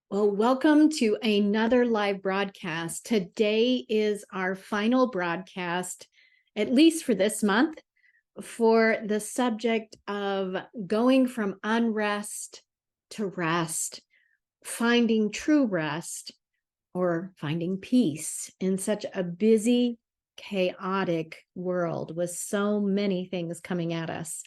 Well, welcome to another live broadcast. Today is our final broadcast, at least for this month, for the subject of going from unrest to rest, finding true rest, or finding peace in such a busy, chaotic world with so many things coming at us.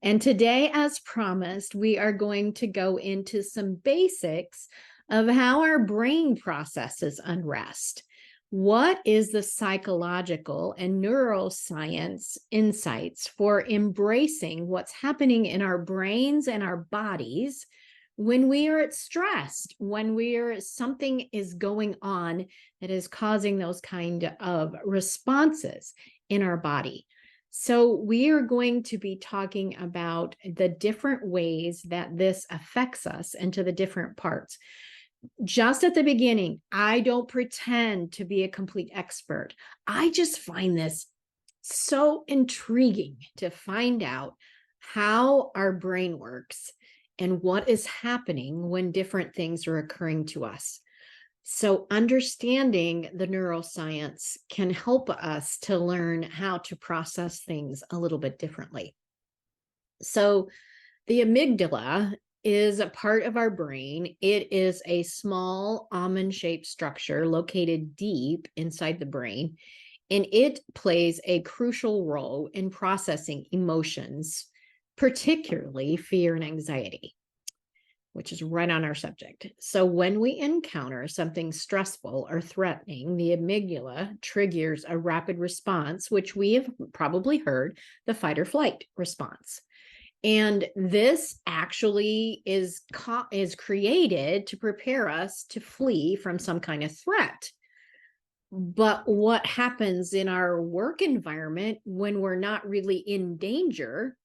And today, as promised, we are going to go into some basics of how our brain processes unrest. What is the psychological and neuroscience insights for embracing what's happening in our brains and our bodies when we are stressed, when something is going on that is causing those kind of responses in our body? So we are going to be talking about the different ways that this affects us into the different parts. Just at the beginning, I don't pretend to be a complete expert. I just find this so intriguing to find out how our brain works and what is happening when different things are occurring to us. So understanding the neuroscience can help us to learn how to process things a little bit differently. So the amygdala is a part of our brain. It is a small almond-shaped structure located deep inside the brain, and it plays a crucial role in processing emotions, particularly fear and anxiety, which is right on our subject. So when we encounter something stressful or threatening, the amygdala triggers a rapid response, which we have probably heard, the fight or flight response. And this actually is created to prepare us to flee from some kind of threat. But what happens in our work environment when we're not really in danger,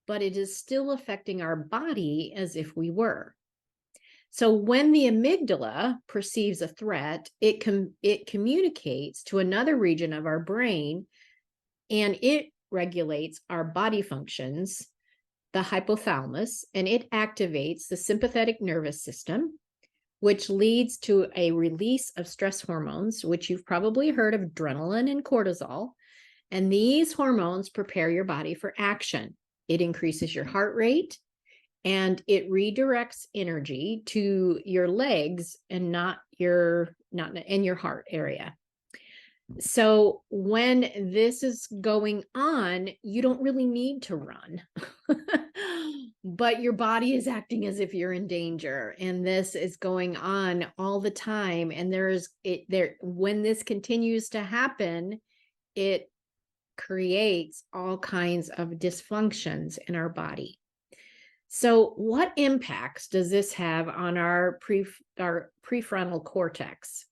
but it is still affecting our body as if we were? So when the amygdala perceives a threat, it communicates to another region of our brain, and it regulates our body functions, the hypothalamus, and it activates the sympathetic nervous system, which leads to a release of stress hormones, which you've probably heard of, adrenaline and cortisol. And these hormones prepare your body for action. It increases your heart rate, and it redirects energy to your legs and not in your heart area. So when this is going on, you don't really need to run, but your body is acting as if you're in danger, and this is going on all the time. And when this continues to happen, it creates all kinds of dysfunctions in our body. So what impacts does this have on our prefrontal cortex?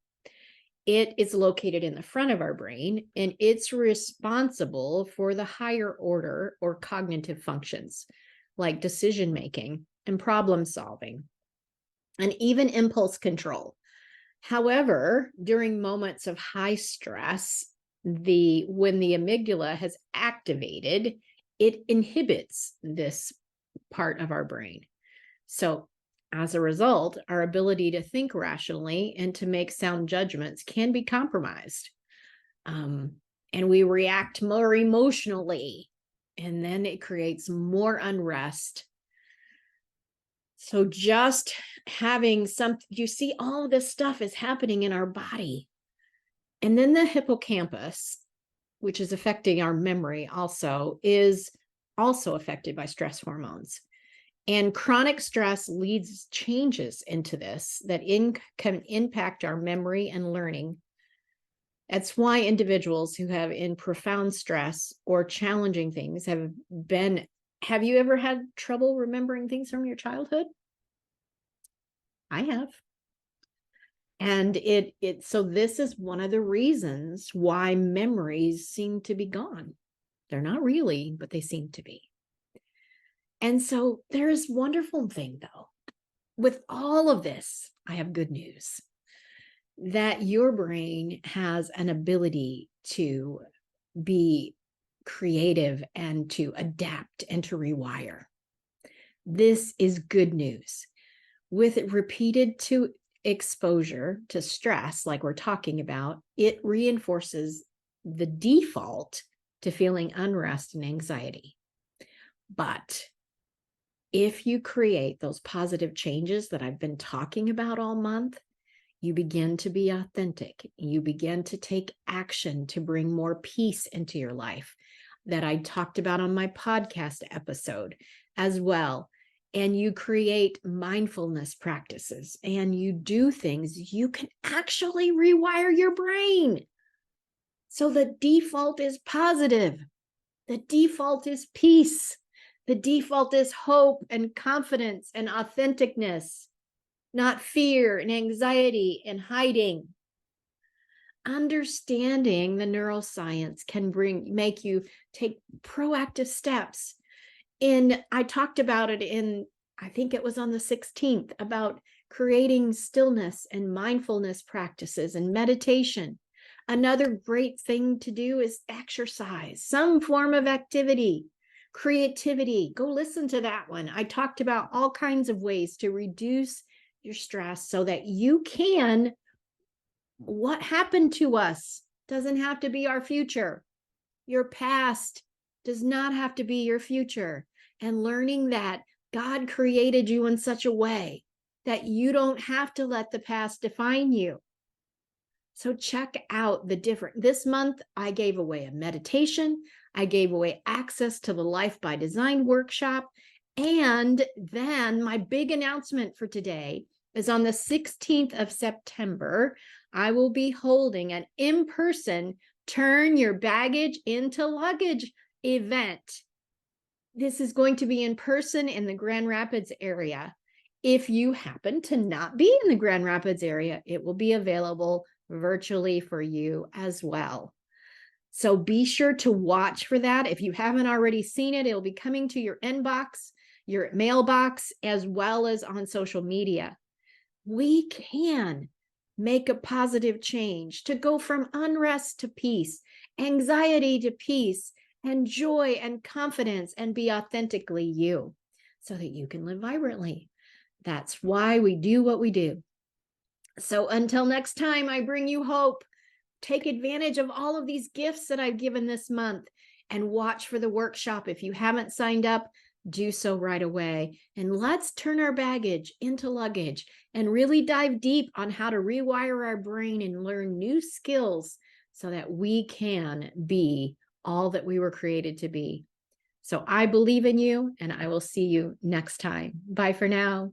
It is located in the front of our brain, and it's responsible for the higher order or cognitive functions like decision making and problem solving, and even impulse control. However, during moments of high stress, when the amygdala has activated, it inhibits this part of our brain. So as a result, our ability to think rationally and to make sound judgments can be compromised. And we react more emotionally, and then it creates more unrest. So just having you see, all of this stuff is happening in our body. And then the hippocampus, which is affecting our memory also, is also affected by stress hormones. And chronic stress leads changes into this that can impact our memory and learning. That's why individuals who have in profound stress or challenging things have you ever had trouble remembering things from your childhood? I have. And so this is one of the reasons why memories seem to be gone. They're not really, but they seem to be. And so there's wonderful thing, though. With all of this, I have good news that your brain has an ability to be creative and to adapt and to rewire. This is good news. With repeated exposure to stress, like we're talking about, it reinforces the default to feeling unrest and anxiety. But if you create those positive changes that I've been talking about all month, you begin to be authentic. You begin to take action to bring more peace into your life that I talked about on my podcast episode as well. And you create mindfulness practices and you do things, you can actually rewire your brain. So the default is positive. The default is peace. The default is hope and confidence and authenticness, not fear and anxiety and hiding. Understanding the neuroscience can make you take proactive steps. And I talked about it I think it was on the 16th, about creating stillness and mindfulness practices and meditation. Another great thing to do is exercise, some form of activity, creativity. Go listen to that one. I talked about all kinds of ways to reduce your stress so that you can, what happened to us doesn't have to be our future. Your past does not have to be your future. And learning that God created you in such a way that you don't have to let the past define you. So check out this month, I gave away a meditation. I gave away access to the Life by Design workshop. And then my big announcement for today is on the 16th of September, I will be holding an in-person Turn Your Baggage into Luggage event. This is going to be in person in the Grand Rapids area. If you happen to not be in the Grand Rapids area, it will be available virtually for you as well. So be sure to watch for that. If you haven't already seen it, it'll be coming to your inbox, your mailbox, as well as on social media. We can make a positive change to go from unrest to peace, anxiety to peace, and joy and confidence, and be authentically you so that you can live vibrantly. That's why we do what we do. So until next time, I bring you hope. Take advantage of all of these gifts that I've given this month and watch for the workshop. If you haven't signed up, do so right away. And let's turn our baggage into luggage and really dive deep on how to rewire our brain and learn new skills so that we can be all that we were created to be. So I believe in you, and I will see you next time. Bye for now.